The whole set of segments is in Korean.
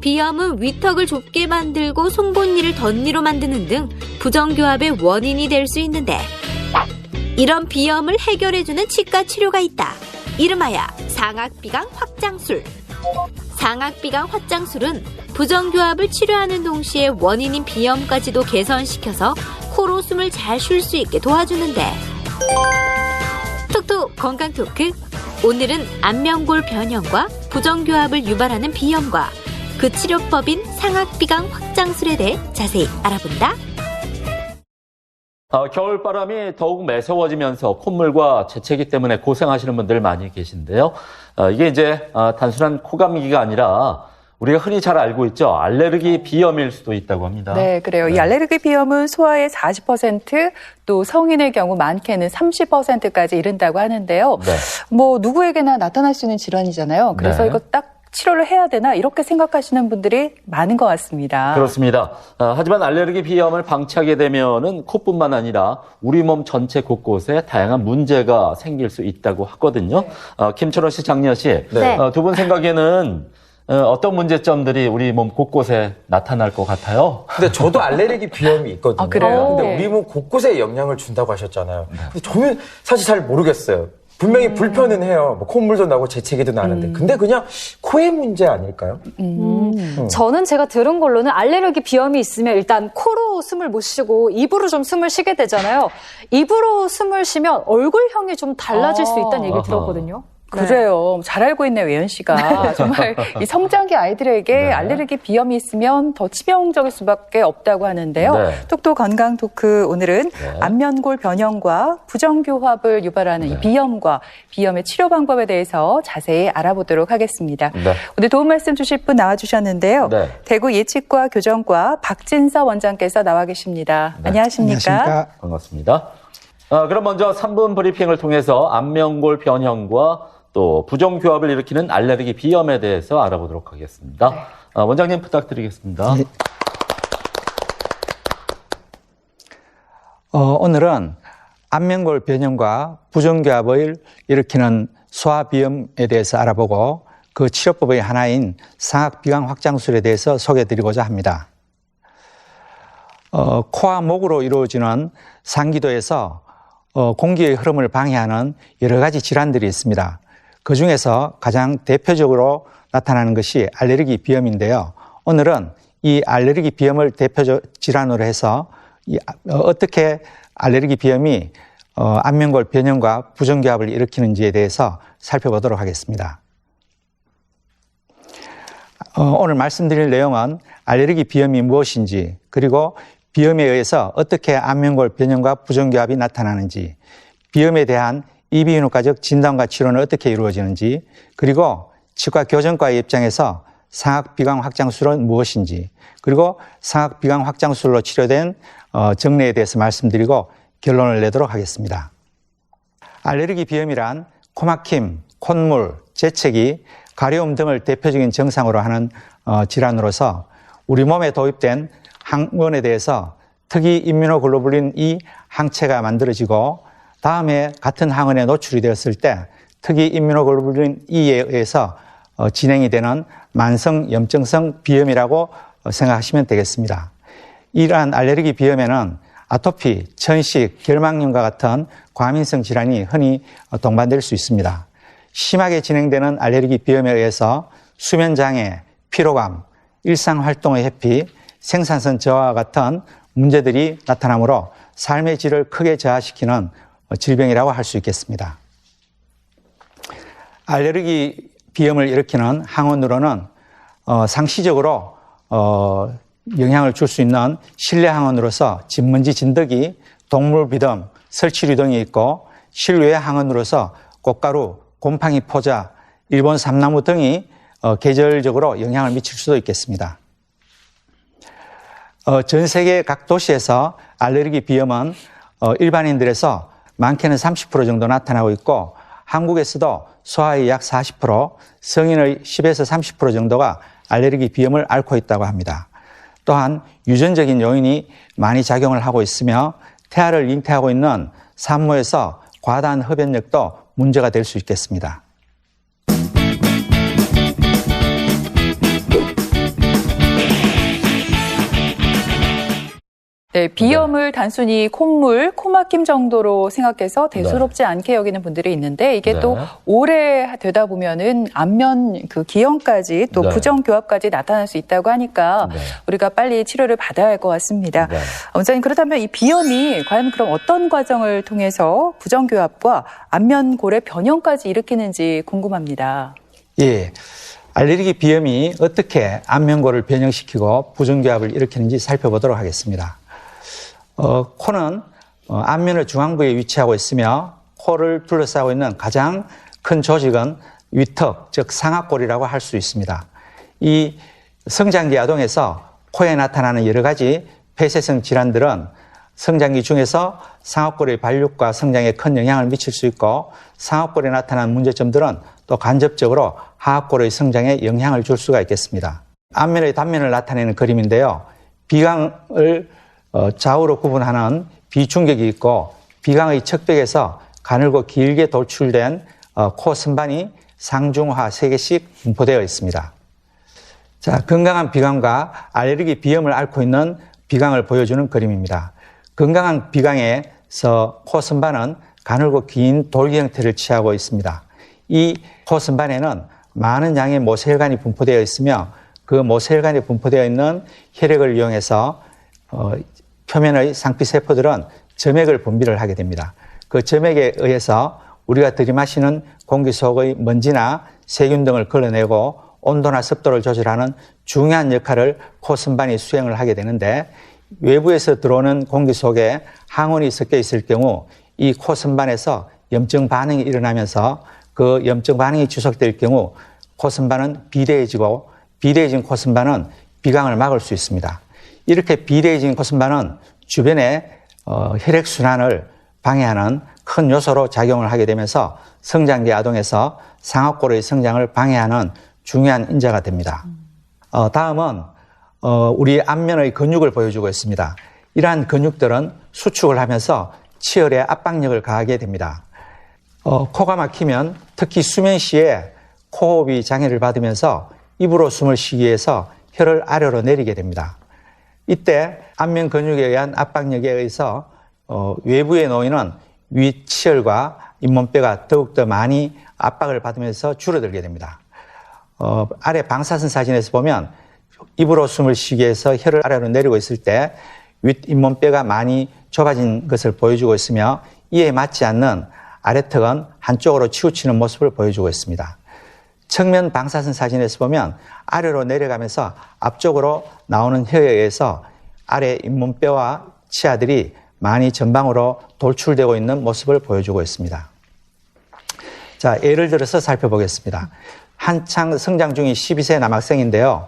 비염은 위턱을 좁게 만들고 송곳니를 덧니로 만드는 등 부정교합의 원인이 될 수 있는데 이런 비염을 해결해주는 치과 치료가 있다. 이름하여 상악비강 확장술. 상악비강 확장술은 부정교합을 치료하는 동시에 원인인 비염까지도 개선시켜서 코로 숨을 잘 쉴 수 있게 도와주는데 톡톡 건강 토크. 오늘은 안면골 변형과 부정교합을 유발하는 비염과 그 치료법인 상악비강 확장술에 대해 자세히 알아본다. 겨울바람이 더욱 매서워지면서 콧물과 재채기 때문에 고생하시는 분들 많이 계신데요. 이게 이제 단순한 코감기가 아니라 우리가 흔히 잘 알고 있죠. 알레르기 비염일 수도 있다고 합니다. 네, 그래요. 이 알레르기 비염은 소아의 40%, 또 성인의 경우 많게는 30%까지 이른다고 하는데요. 네. 뭐 누구에게나 나타날 수 있는 질환이잖아요. 그래서 네. 이거 딱 치료를 해야 되나 이렇게 생각하시는 분들이 많은 것 같습니다. 그렇습니다. 하지만 알레르기 비염을 방치하게 되면은 코뿐만 아니라 우리 몸 전체 곳곳에 다양한 문제가 생길 수 있다고 하거든요. 네. 김철원 씨, 장미아 씨, 네. 두 분 생각에는 어떤 문제점들이 우리 몸 곳곳에 나타날 것 같아요? 근데 저도 알레르기 비염이 있거든요. 아, 그래요? 근데 네. 우리 몸 곳곳에 영향을 준다고 하셨잖아요. 근데 저는 사실 잘 모르겠어요. 분명히 불편은 해요. 뭐 콧물도 나고 재채기도 나는데. 근데 그냥 코의 문제 아닐까요? 저는 제가 들은 걸로는 알레르기 비염이 있으면 일단 코로 숨을 못 쉬고 입으로 좀 숨을 쉬게 되잖아요. 입으로 숨을 쉬면 얼굴형이 좀 달라질 수 있다는 얘기를 들었거든요. 그래요. 잘 알고 있네, 외연 씨가. 정말 이 성장기 아이들에게 네. 알레르기 비염이 있으면 더 치명적일 수밖에 없다고 하는데요. 네. 톡톡 건강 토크 오늘은 네. 안면골 변형과 부정교합을 유발하는 이 비염과 비염의 치료 방법에 대해서 자세히 알아보도록 하겠습니다. 네. 오늘 도움 말씀 주실 분 나와주셨는데요. 네. 대구 예치과 교정과 박진서 원장께서 나와 계십니다. 네. 안녕하십니까? 반갑습니다. 그럼 먼저 3분 브리핑을 통해서 안면골 변형과 또 부정교합을 일으키는 알레르기 비염에 대해서 알아보도록 하겠습니다. 네. 원장님 부탁드리겠습니다. 네. 오늘은 안면골 변형과 부정교합을 일으키는 소아비염에 대해서 알아보고 그 치료법의 하나인 상악비강 확장술에 대해서 소개해드리고자 합니다. 코와 목으로 이루어지는 상기도에서 공기의 흐름을 방해하는 여러 가지 질환들이 있습니다. 그 중에서 가장 대표적으로 나타나는 것이 알레르기 비염인데요. 오늘은 이 알레르기 비염을 대표 질환으로 해서 어떻게 알레르기 비염이 안면골 변형과 부정교합을 일으키는지에 대해서 살펴보도록 하겠습니다. 오늘 말씀드릴 내용은 알레르기 비염이 무엇인지, 그리고 비염에 의해서 어떻게 안면골 변형과 부정교합이 나타나는지, 비염에 대한 이비인후과적 진단과 치료는 어떻게 이루어지는지, 그리고 치과 교정과의 입장에서 상악비강 확장술은 무엇인지, 그리고 상악비강 확장술로 치료된 정례에 대해서 말씀드리고 결론을 내도록 하겠습니다. 알레르기 비염이란 코막힘, 콧물, 재채기, 가려움 등을 대표적인 증상으로 하는 질환으로서 우리 몸에 도입된 항원에 대해서 특이 임뮤노글로불린 E 항체가 만들어지고 다음에 같은 항원에 노출이 되었을 때 특이 임뮤노글로불린 E에 의해서 진행이 되는 만성 염증성 비염이라고 생각하시면 되겠습니다. 이러한 알레르기 비염에는 아토피, 천식, 결막염과 같은 과민성 질환이 흔히 동반될 수 있습니다. 심하게 진행되는 알레르기 비염에 의해서 수면장애, 피로감, 일상활동의 회피, 생산성 저하와 같은 문제들이 나타나므로 삶의 질을 크게 저하시키는 질병이라고 할 수 있겠습니다. 알레르기 비염을 일으키는 항원으로는 상시적으로 영향을 줄 수 있는 실내 항원으로서 진먼지 진드기, 동물 비듬, 설치류 등이 있고, 실외 항원으로서 꽃가루, 곰팡이 포자, 일본 삼나무 등이 계절적으로 영향을 미칠 수도 있겠습니다. 전 세계 각 도시에서 알레르기 비염은 일반인들에서 많게는 30% 정도 나타나고 있고, 한국에서도 소아의 약 40%, 성인의 10에서 30% 정도가 알레르기 비염을 앓고 있다고 합니다. 또한 유전적인 요인이 많이 작용을 하고 있으며 태아를 잉태하고 있는 산모에서 과다한 흡연력도 문제가 될 수 있겠습니다. 네, 비염을 단순히 콧물, 코막힘 정도로 생각해서 대수롭지 않게 여기는 분들이 있는데 이게 네. 또 오래 되다 보면은 안면 그 기형까지 또 네. 부정교합까지 나타날 수 있다고 하니까 네. 우리가 빨리 치료를 받아야 할 것 같습니다. 네. 원장님, 그렇다면 이 비염이 과연 그럼 어떤 과정을 통해서 부정교합과 안면골의 변형까지 일으키는지 궁금합니다. 예. 알레르기 비염이 어떻게 안면골을 변형시키고 부정교합을 일으키는지 살펴보도록 하겠습니다. 코는 안면의 중앙부에 위치하고 있으며 코를 둘러싸고 있는 가장 큰 조직은 위턱, 즉 상악골이라고 할 수 있습니다. 이 성장기 아동에서 코에 나타나는 여러 가지 폐쇄성 질환들은 성장기 중에서 상악골의 발육과 성장에 큰 영향을 미칠 수 있고 상악골에 나타나는 문제점들은 또 간접적으로 하악골의 성장에 영향을 줄 수가 있겠습니다. 안면의 단면을 나타내는 그림인데요. 비강을 좌우로 구분하는 비중격이 있고 비강의 척벽에서 가늘고 길게 돌출된 코 선반이 상중하 3개씩 분포되어 있습니다. 자, 건강한 비강과 알레르기 비염을 앓고 있는 비강을 보여주는 그림입니다. 건강한 비강에서 코 선반은 가늘고 긴 돌기 형태를 취하고 있습니다. 이 코 선반에는 많은 양의 모세혈관이 분포되어 있으며 그 모세혈관이 분포되어 있는 혈액을 이용해서 표면의 상피세포들은 점액을 분비를 하게 됩니다. 그 점액에 의해서 우리가 들이마시는 공기 속의 먼지나 세균 등을 걸러내고 온도나 습도를 조절하는 중요한 역할을 코 선반이 수행을 하게 되는데 외부에서 들어오는 공기 속에 항원이 섞여 있을 경우 이 코 선반에서 염증 반응이 일어나면서 그 염증 반응이 지속될 경우 코 선반은 비대해지고 비대해진 코 선반은 비강을 막을 수 있습니다. 이렇게 비대해진 코 선반은 주변에 혈액순환을 방해하는 큰 요소로 작용을 하게 되면서 성장기 아동에서 상악골의 성장을 방해하는 중요한 인자가 됩니다. 다음은 우리 안면의 근육을 보여주고 있습니다. 이러한 근육들은 수축을 하면서 치열의 압박력을 가하게 됩니다. 코가 막히면 특히 수면 시에 코호흡이 장애를 받으면서 입으로 숨을 쉬기 위해서 혀를 아래로 내리게 됩니다. 이때 안면 근육에 의한 압박력에 의해서 외부에 놓이는 위치혈과 잇몸뼈가 더욱더 많이 압박을 받으면서 줄어들게 됩니다. 아래 방사선 사진에서 보면 입으로 숨을 쉬기 위해서 혀를 아래로 내리고 있을 때 윗잇몸뼈가 많이 좁아진 것을 보여주고 있으며 이에 맞지 않는 아래턱은 한쪽으로 치우치는 모습을 보여주고 있습니다. 측면 방사선 사진에서 보면 아래로 내려가면서 앞쪽으로 나오는 혀에 의해서 아래 잇몸뼈와 치아들이 많이 전방으로 돌출되고 있는 모습을 보여주고 있습니다. 자, 예를 들어서 살펴보겠습니다. 한창 성장 중인 12세 남학생인데요.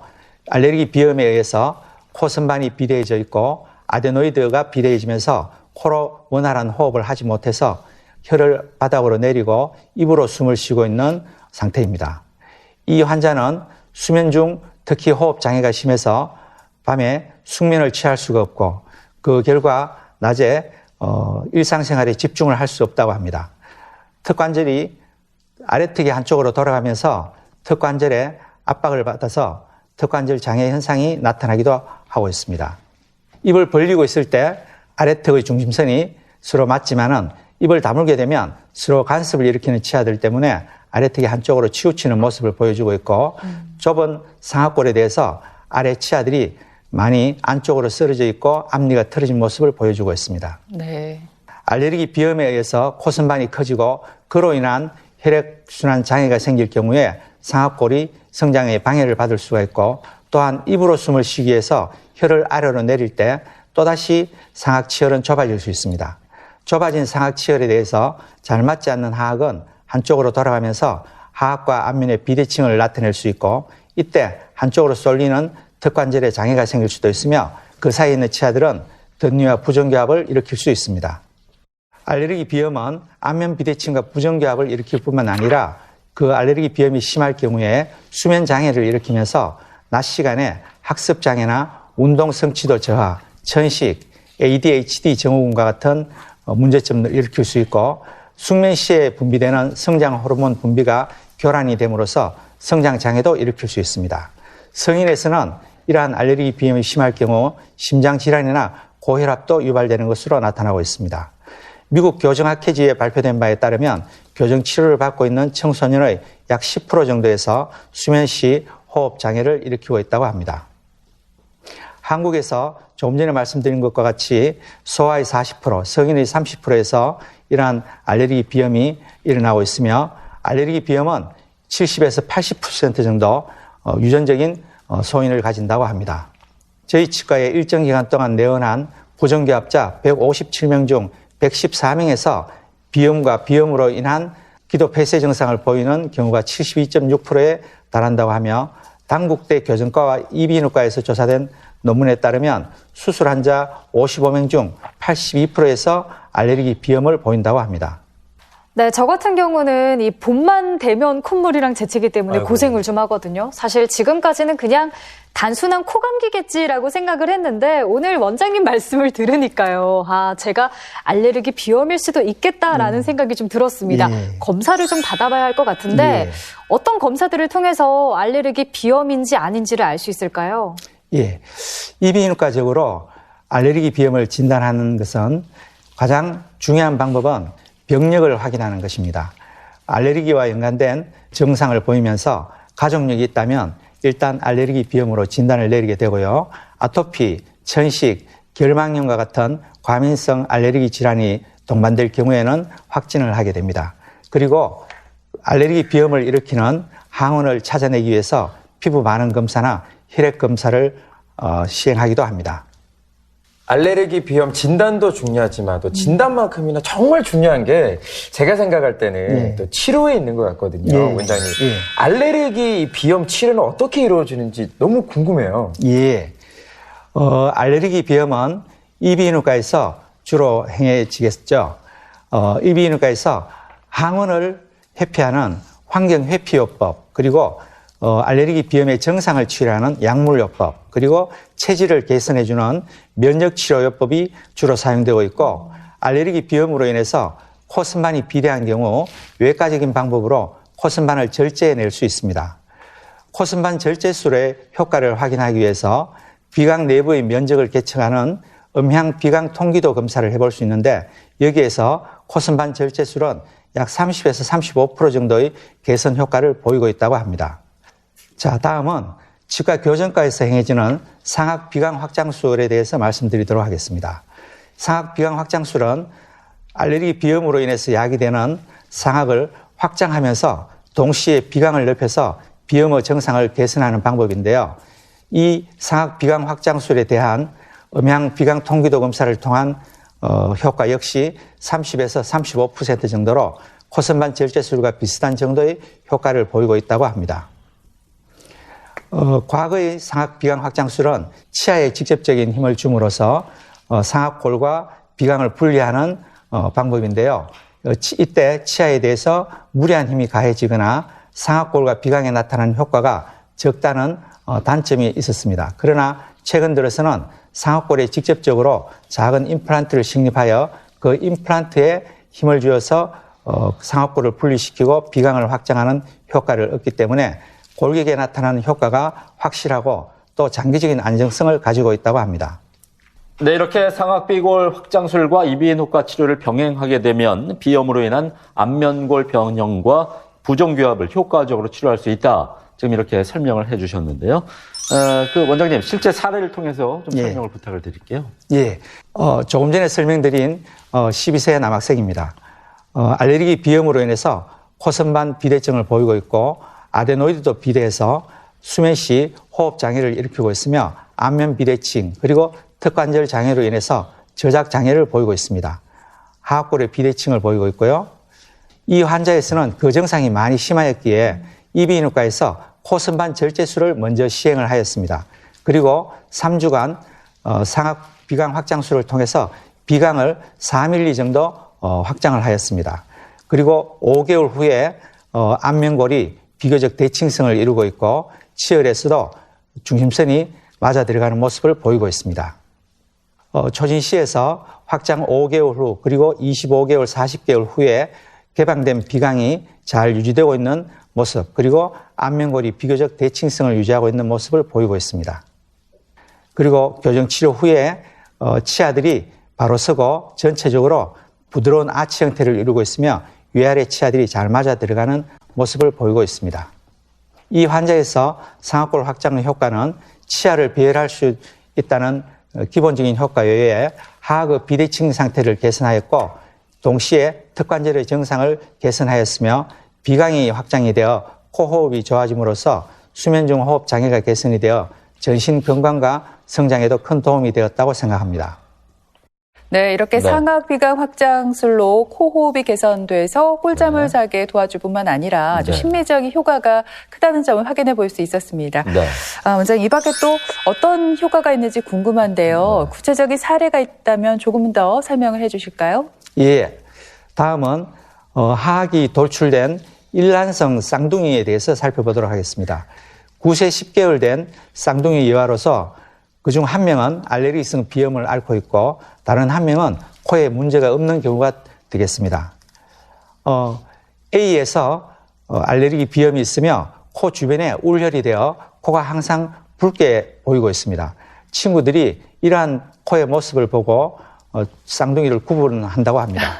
알레르기 비염에 의해서 코 선반이 비대해져 있고 아데노이드가 비대해지면서 코로 원활한 호흡을 하지 못해서 혀를 바닥으로 내리고 입으로 숨을 쉬고 있는 상태입니다. 이 환자는 수면 중 특히 호흡 장애가 심해서 밤에 숙면을 취할 수가 없고 그 결과 낮에 일상생활에 집중을 할 수 없다고 합니다. 턱관절이 아래턱이 한쪽으로 돌아가면서 턱관절에 압박을 받아서 턱관절 장애 현상이 나타나기도 하고 있습니다. 입을 벌리고 있을 때 아래턱의 중심선이 서로 맞지만은 입을 다물게 되면 서로 간섭을 일으키는 치아들 때문에 아래턱이 한쪽으로 치우치는 모습을 보여주고 있고 좁은 상악골에 대해서 아래 치아들이 많이 안쪽으로 쓰러져 있고 앞니가 틀어진 모습을 보여주고 있습니다. 네. 알레르기 비염에 의해서 코선반이 커지고 그로 인한 혈액순환 장애가 생길 경우에 상악골이 성장에 방해를 받을 수가 있고 또한 입으로 숨을 쉬기 위해서 혀를 아래로 내릴 때 또다시 상악치열은 좁아질 수 있습니다. 좁아진 상악치열에 대해서 잘 맞지 않는 하악은 한쪽으로 돌아가면서 하악과 안면의 비대칭을 나타낼 수 있고 이때 한쪽으로 쏠리는 턱관절에 장애가 생길 수도 있으며 그 사이에 있는 치아들은 덧니와 부정교합을 일으킬 수 있습니다. 알레르기 비염은 안면 비대칭과 부정교합을 일으킬 뿐만 아니라 그 알레르기 비염이 심할 경우에 수면 장애를 일으키면서 낮 시간에 학습 장애나 운동 성취도 저하, 천식, ADHD 증후군과 같은 문제점을 일으킬 수 있고 숙면 시에 분비되는 성장 호르몬 분비가 교란이 됨으로써 성장 장애도 일으킬 수 있습니다. 성인에서는 이러한 알레르기 비염이 심할 경우 심장 질환이나 고혈압도 유발되는 것으로 나타나고 있습니다. 미국 교정학회지에 발표된 바에 따르면 교정 치료를 받고 있는 청소년의 약 10% 정도에서 수면 시 호흡 장애를 일으키고 있다고 합니다. 한국에서 조금 전에 말씀드린 것과 같이 소아의 40%, 성인의 30%에서 이러한 알레르기 비염이 일어나고 있으며 알레르기 비염은 70에서 80% 정도 유전적인 소인을 가진다고 합니다. 저희 치과에 일정 기간 동안 내원한 부정교합자 157명 중 114명에서 비염과 비염으로 인한 기도 폐쇄 증상을 보이는 경우가 72.6%에 달한다고 하며 당국대 교정과와 이비인후과에서 조사된 논문에 따르면 수술 환자 55명 중 82%에서 알레르기 비염을 보인다고 합니다. 네, 저 같은 경우는 이 봄만 되면 콧물이랑 재채기 때문에 고생을 좀 하거든요. 사실 지금까지는 그냥 단순한 코감기겠지라고 생각을 했는데 오늘 원장님 말씀을 들으니까요. 제가 알레르기 비염일 수도 있겠다라는 생각이 좀 들었습니다. 예. 검사를 좀 받아봐야 할 것 같은데 예. 어떤 검사들을 통해서 알레르기 비염인지 아닌지를 알 수 있을까요? 예. 이비인후과적으로 알레르기 비염을 진단하는 것은 가장 중요한 방법은 병력을 확인하는 것입니다. 알레르기와 연관된 증상을 보이면서 가족력이 있다면 일단 알레르기 비염으로 진단을 내리게 되고요. 아토피, 천식, 결막염과 같은 과민성 알레르기 질환이 동반될 경우에는 확진을 하게 됩니다. 그리고 알레르기 비염을 일으키는 항원을 찾아내기 위해서 피부 반응 검사나 혈액 검사를 시행하기도 합니다. 알레르기 비염 진단도 중요하지만 또 진단만큼이나 정말 중요한 게 제가 생각할 때는 또 치료에 있는 것 같거든요, 원장님. 알레르기 비염 치료는 어떻게 이루어지는지 너무 궁금해요. 예. 알레르기 비염은 이비인후과에서 주로 행해지겠죠. 이비인후과에서 항원을 회피하는 환경회피요법, 그리고 알레르기 비염의 정상을 치료하는 약물요법, 그리고 체질을 개선해주는 면역치료요법이 주로 사용되고 있고, 알레르기 비염으로 인해서 코선반이 비대한 경우 외과적인 방법으로 코선반을 절제해낼 수 있습니다. 코선반 절제술의 효과를 확인하기 위해서 비강 내부의 면적을 계측하는 음향 비강 통기도 검사를 해볼 수 있는데, 여기에서 코선반 절제술은 약 30에서 35% 정도의 개선 효과를 보이고 있다고 합니다. 자, 다음은 치과 교정과에서 행해지는 상악 비강 확장술에 대해서 말씀드리도록 하겠습니다. 상악 비강 확장술은 알레르기 비염으로 인해서 야기되는 상악을 확장하면서 동시에 비강을 넓혀서 비염의 정상을 개선하는 방법인데요. 이 상악 비강 확장술에 대한 음향 비강 통기도 검사를 통한 효과 역시 30에서 35% 정도로 코선반 절제술과 비슷한 정도의 효과를 보이고 있다고 합니다. 과거의 상악 비강 확장술은 치아에 직접적인 힘을 줌으로써 상악골과 비강을 분리하는 방법인데요. 이때 치아에 대해서 무리한 힘이 가해지거나 상악골과 비강에 나타나는 효과가 적다는 단점이 있었습니다. 그러나 최근 들어서는 상악골에 직접적으로 작은 임플란트를 식립하여 그 임플란트에 힘을 주어서 상악골을 분리시키고 비강을 확장하는 효과를 얻기 때문에 골격에 나타나는 효과가 확실하고 또 장기적인 안정성을 가지고 있다고 합니다. 네, 이렇게 상악비골 확장술과 이비인후과 치료를 병행하게 되면 비염으로 인한 안면골 변형과 부정교합을 효과적으로 치료할 수 있다. 지금 이렇게 설명을 해주셨는데요. 원장님, 실제 사례를 통해서 좀 설명을 부탁을 드릴게요. 예. 조금 전에 설명드린 12세 남학생입니다. 알레르기 비염으로 인해서 코선반 비대증을 보이고 있고 아데노이드도 비대해서 수면 시 호흡 장애를 일으키고 있으며 안면 비대칭 그리고 턱관절 장애로 인해서 저작 장애를 보이고 있습니다. 하악골의 비대칭을 보이고 있고요. 이 환자에서는 그 증상이 많이 심하였기에 이비인후과에서 코선반 절제술을 먼저 시행을 하였습니다. 그리고 3주간 상악 비강 확장술을 통해서 비강을 4mm 정도 확장을 하였습니다. 그리고 5개월 후에 안면골이 비교적 대칭성을 이루고 있고 치열에서도 중심선이 맞아 들어가는 모습을 보이고 있습니다. 초진시에서 확장 5개월 후 그리고 25개월, 40개월 후에 개방된 비강이 잘 유지되고 있는 모습 그리고 안면골이 비교적 대칭성을 유지하고 있는 모습을 보이고 있습니다. 그리고 교정치료 후에 치아들이 바로 서고 전체적으로 부드러운 아치 형태를 이루고 있으며 위아래 치아들이 잘 맞아 들어가는 모습을 보이고 있습니다. 이 환자에서 상악골 확장 효과는 치아를 배열할 수 있다는 기본적인 효과 외에 하악의 비대칭 상태를 개선하였고 동시에 턱관절의 정상을 개선하였으며 비강이 확장이 되어 코호흡이 좋아짐으로써 수면 중 호흡 장애가 개선이 되어 전신 건강과 성장에도 큰 도움이 되었다고 생각합니다. 네, 이렇게 상악 비강 확장술로 코호흡이 개선돼서 꿀잠을 자게 도와줄 뿐만 아니라 아주 심미적인 효과가 크다는 점을 확인해 볼 수 있었습니다. 원장님, 이 밖에 또 어떤 효과가 있는지 궁금한데요. 구체적인 사례가 있다면 조금 더 설명을 해 주실까요? 예. 다음은 하악이 돌출된 일란성 쌍둥이에 대해서 살펴보도록 하겠습니다. 9세 10개월 된 쌍둥이 여아로서 그중 한 명은 알레르기성 비염을 앓고 있고 다른 한 명은 코에 문제가 없는 경우가 되겠습니다. A에서 알레르기 비염이 있으며 코 주변에 울혈이 되어 코가 항상 붉게 보이고 있습니다. 친구들이 이러한 코의 모습을 보고 쌍둥이를 구분한다고 합니다.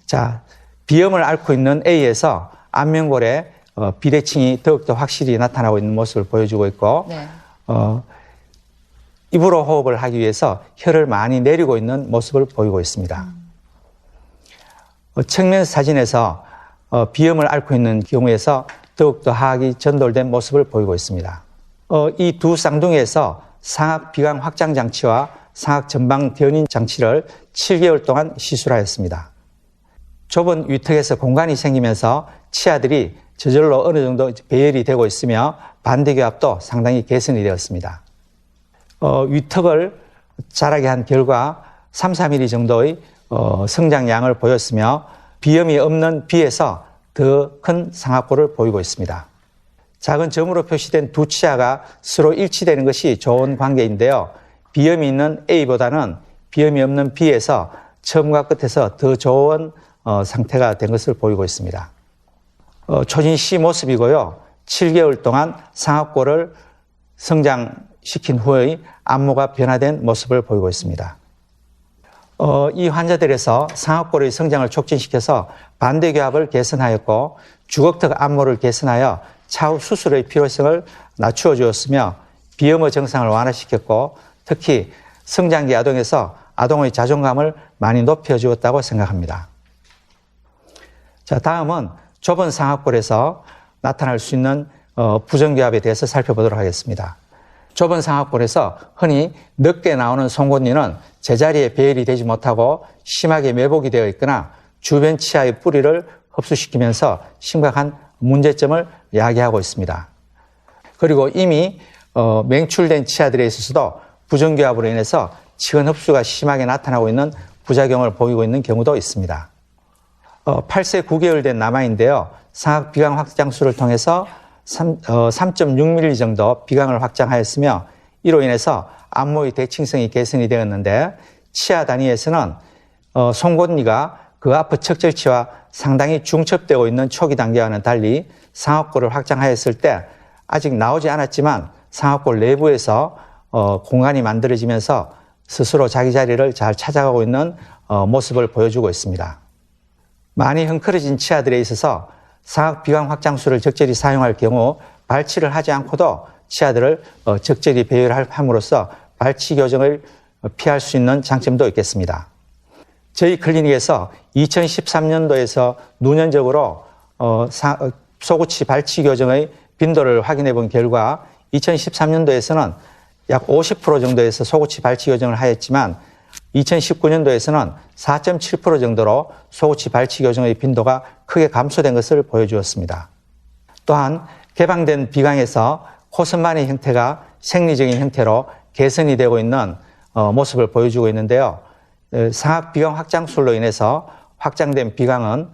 자, 비염을 앓고 있는 A에서 안면골에 비대칭이 더욱더 확실히 나타나고 있는 모습을 보여주고 있고 입으로 호흡을 하기 위해서 혀를 많이 내리고 있는 모습을 보이고 있습니다. 측면 사진에서 비염을 앓고 있는 경우에서 더욱더 하악이 전돌된 모습을 보이고 있습니다. 이 두 쌍둥이에서 상악 비강 확장 장치와 상악 전방 견인 장치를 7개월 동안 시술하였습니다. 좁은 위턱에서 공간이 생기면서 치아들이 저절로 어느 정도 배열이 되고 있으며 반대교합도 상당히 개선이 되었습니다. 위턱을 자라게 한 결과 3, 4mm 정도의 성장량을 보였으며 비염이 없는 B에서 더 큰 상악골을 보이고 있습니다. 작은 점으로 표시된 두 치아가 서로 일치되는 것이 좋은 관계인데요. 비염이 있는 A보다는 비염이 없는 B에서 처음과 끝에서 더 좋은 상태가 된 것을 보이고 있습니다. 초진 C 모습이고요. 7개월 동안 상악골을 성장시킨 후의 안모가 변화된 모습을 보이고 있습니다. 이 환자들에서 상악골의 성장을 촉진시켜서 반대교합을 개선하였고 주걱턱 안모를 개선하여 차후 수술의 필요성을 낮추어 주었으며 비염의 정상을 완화시켰고 특히 성장기 아동에서 아동의 자존감을 많이 높여 주었다고 생각합니다. 자, 다음은 좁은 상악골에서 나타날 수 있는 부정교합에 대해서 살펴보도록 하겠습니다. 좁은 상악골에서 흔히 늦게 나오는 송곳니는 제자리에 배열이 되지 못하고 심하게 매복이 되어 있거나 주변 치아의 뿌리를 흡수시키면서 심각한 문제점을 야기하고 있습니다. 그리고 이미 맹출된 치아들에 있어서도 부정교합으로 인해서 치근 흡수가 심하게 나타나고 있는 부작용을 보이고 있는 경우도 있습니다. 8세 9개월 된 남아인데요. 상악 비강 확장술을 통해서 3.6mm 정도 비강을 확장하였으며 이로 인해서 안모의 대칭성이 개선이 되었는데 치아 단위에서는 송곳니가 그 앞의 척절치와 상당히 중첩되고 있는 초기 단계와는 달리 상악골을 확장하였을 때 아직 나오지 않았지만 상악골 내부에서 공간이 만들어지면서 스스로 자기 자리를 잘 찾아가고 있는 모습을 보여주고 있습니다. 많이 헝클어진 치아들에 있어서 상악 비강 확장술을 적절히 사용할 경우 발치를 하지 않고도 치아들을 적절히 배열함으로써 발치 교정을 피할 수 있는 장점도 있겠습니다. 저희 클리닉에서 2013년도에서 누년적으로 소구치 발치 교정의 빈도를 확인해 본 결과 2013년도에서는 약 50% 정도에서 소구치 발치 교정을 하였지만 2019년도에서는 4.7% 정도로 소구치 발치 교정의 빈도가 크게 감소된 것을 보여주었습니다. 또한 개방된 비강에서 코선반의 형태가 생리적인 형태로 개선이 되고 있는 모습을 보여주고 있는데요. 상악 비강 확장술로 인해서 확장된 비강은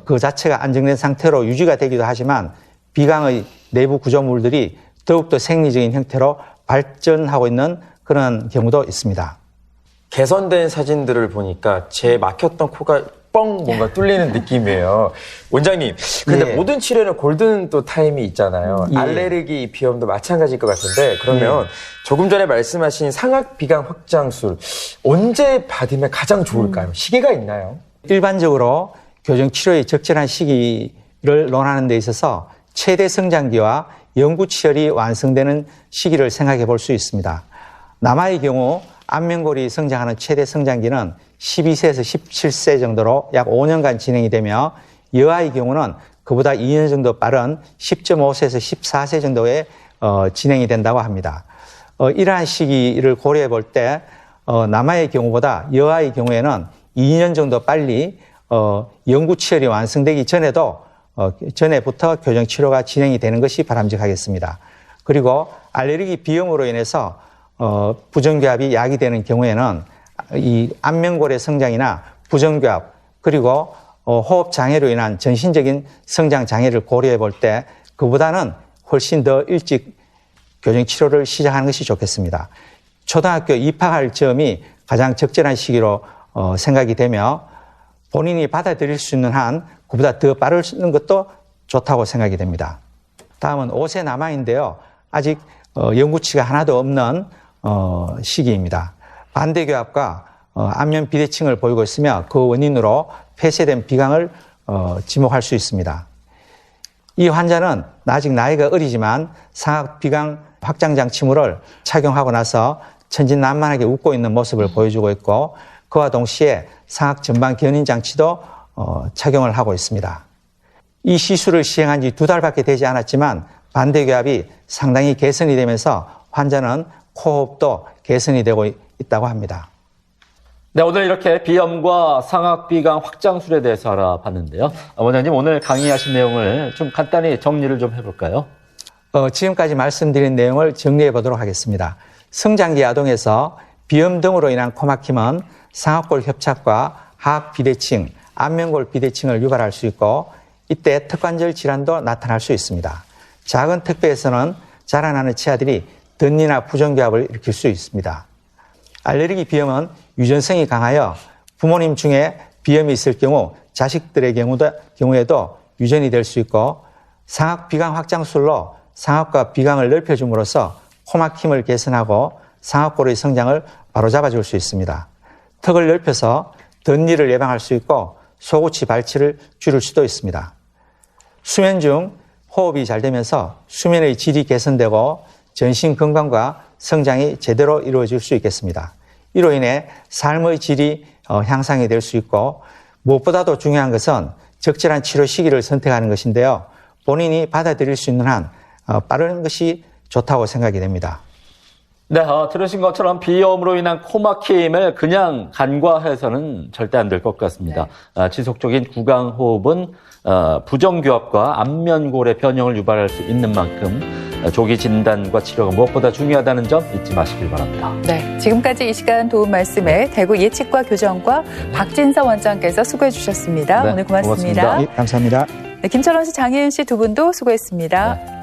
그 자체가 안정된 상태로 유지가 되기도 하지만 비강의 내부 구조물들이 더욱더 생리적인 형태로 발전하고 있는 그런 경우도 있습니다. 개선된 사진들을 보니까 제 막혔던 코가 뻥 뭔가 뚫리는 느낌이에요. 원장님, 근데 예. 모든 치료는 골든 또 타임이 있잖아요. 예. 알레르기 비염도 마찬가지일 것 같은데 그러면 조금 전에 말씀하신 상악 비강 확장술 언제 받으면 가장 좋을까요? 시기가 있나요? 일반적으로 교정 치료의 적절한 시기를 논하는 데 있어서 최대 성장기와 영구치열이 완성되는 시기를 생각해 볼 수 있습니다. 남아의 경우 안면골이 성장하는 최대 성장기는 12세에서 17세 정도로 약 5년간 진행이 되며 여아의 경우는 그보다 2년 정도 빠른 10.5세에서 14세 정도에 진행이 된다고 합니다. 이러한 시기를 고려해 볼 때 남아의 경우보다 여아의 경우에는 2년 정도 빨리 영구치열이 완성되기 전에부터 교정치료가 진행이 되는 것이 바람직하겠습니다. 그리고 알레르기 비염으로 인해서 부정교합이 야기되는 경우에는 이 안면골의 성장이나 부정교합 그리고 호흡 장애로 인한 전신적인 성장 장애를 고려해 볼 때 그보다는 훨씬 더 일찍 교정치료를 시작하는 것이 좋겠습니다. 초등학교 입학할 즈음이 가장 적절한 시기로 생각이 되며 본인이 받아들일 수 있는 한 그보다 더 빠르는 것도 좋다고 생각이 됩니다. 다음은 5세 남아인데요. 아직 영구치가 하나도 없는 시기입니다. 반대교합과 안면 비대칭을 보이고 있으며 그 원인으로 폐쇄된 비강을 지목할 수 있습니다. 이 환자는 아직 나이가 어리지만 상악 비강 확장 장치물을 착용하고 나서 천진난만하게 웃고 있는 모습을 보여주고 있고 그와 동시에 상악 전방 견인 장치도 착용을 하고 있습니다. 이 시술을 시행한 지 2달밖에 되지 않았지만 반대교합이 상당히 개선이 되면서 환자는 코호흡도 개선이 되고 있다고 합니다. 네, 오늘 이렇게 비염과 상악비강 확장술에 대해서 알아봤는데요. 원장님, 오늘 강의하신 내용을 좀 간단히 정리를 좀 해볼까요? 지금까지 말씀드린 내용을 정리해 보도록 하겠습니다. 성장기 아동에서 비염 등으로 인한 코막힘은 상악골 협착과 하악 비대칭, 안면골 비대칭을 유발할 수 있고 이때 턱관절 질환도 나타날 수 있습니다. 작은 턱뼈에서는 자라나는 치아들이 덧니나 부정교합을 일으킬 수 있습니다. 알레르기 비염은 유전성이 강하여 부모님 중에 비염이 있을 경우 자식들의 경우에도 유전이 될 수 있고 상악 비강 확장술로 상악과 비강을 넓혀줌으로써 코막힘을 개선하고 상악골의 성장을 바로잡아 줄 수 있습니다. 턱을 넓혀서 덧니를 예방할 수 있고 소구치 발치를 줄일 수도 있습니다. 수면 중 호흡이 잘 되면서 수면의 질이 개선되고 전신 건강과 성장이 제대로 이루어질 수 있겠습니다. 이로 인해 삶의 질이 향상이 될 수 있고 무엇보다도 중요한 것은 적절한 치료 시기를 선택하는 것인데요. 본인이 받아들일 수 있는 한 빠른 것이 좋다고 생각이 됩니다. 네, 들으신 것처럼 비염으로 인한 코막힘을 그냥 간과해서는 절대 안 될 것 같습니다. 네. 지속적인 구강호흡은 부정교합과 안면골의 변형을 유발할 수 있는 만큼 조기 진단과 치료가 무엇보다 중요하다는 점 잊지 마시길 바랍니다. 네, 지금까지 이 시간 도움 말씀에 대구 예치과 교정과 박진서 원장께서 수고해 주셨습니다. 네, 오늘 고맙습니다. 네, 감사합니다. 네, 김철원 씨, 장혜은 씨 두 분도 수고했습니다. 네.